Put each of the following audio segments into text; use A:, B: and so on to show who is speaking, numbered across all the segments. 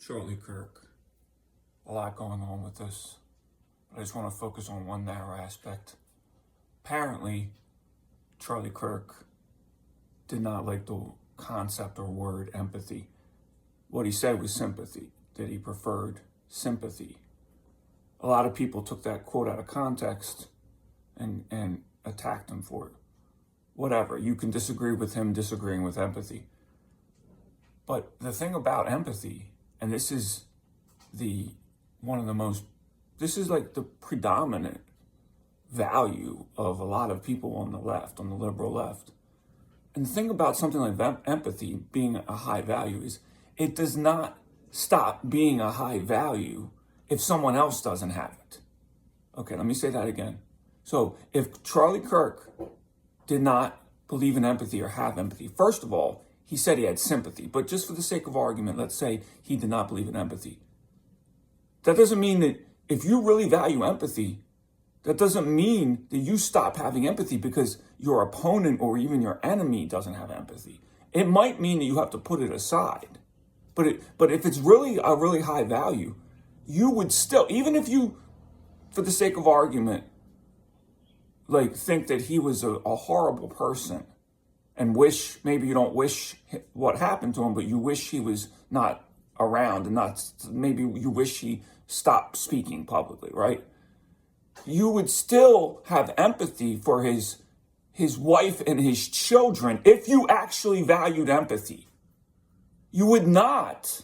A: Charlie Kirk. A lot going on with this, but I just want to focus on one narrow aspect. Apparently, Charlie Kirk did not like the concept or word empathy. What he said was sympathy, that he preferred sympathy. A lot of people took that quote out of context and attacked him for it. Whatever, you can disagree with him disagreeing with empathy. But the thing about empathy, and this is this is like the predominant value of a lot of people on the left, on the liberal left. And the thing about something like empathy being a high value is it does not stop being a high value if someone else doesn't have it. Okay, let me say that again. So if Charlie Kirk did not believe in empathy or have empathy, first of all, he said he had sympathy, but just for the sake of argument, let's say he did not believe in empathy. That doesn't mean that if you really value empathy, that doesn't mean that you stop having empathy because your opponent or even your enemy doesn't have empathy. It might mean that you have to put it aside. But if it's really a really high value, you would still, even if you, for the sake of argument, like think that he was a horrible person and maybe you don't wish what happened to him, but you wish he was not around and maybe you wish he stopped speaking publicly, right? You would still have empathy for his wife and his children if you actually valued empathy. You would not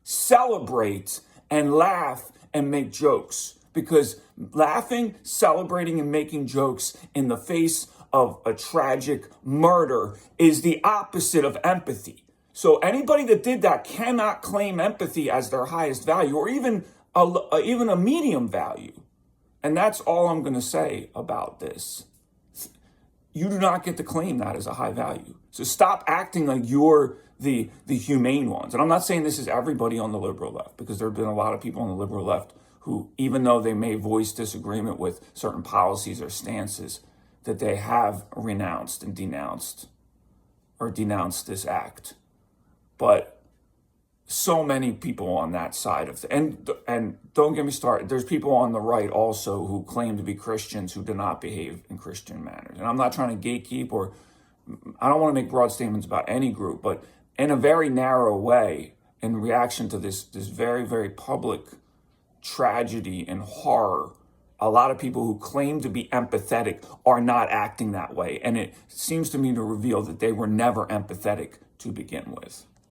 A: celebrate and laugh and make jokes, because laughing, celebrating, and making jokes in the face of a tragic murder is the opposite of empathy. So anybody that did that cannot claim empathy as their highest value or even a medium value. And that's all I'm going to say about this. You do not get to claim that as a high value. So stop acting like you're the humane ones. And I'm not saying this is everybody on the liberal left, because there have been a lot of people on the liberal left who, even though they may voice disagreement with certain policies or stances, that they have renounced and denounced this act. But so many people on that side of it. And don't get me started, there's people on the right also who claim to be Christians who do not behave in Christian manners. And I'm not trying to gatekeep, or I don't want to make broad statements about any group, but in a very narrow way, in reaction to this very, very public tragedy and horror, a lot of people who claim to be empathetic are not acting that way. And it seems to me to reveal that they were never empathetic to begin with.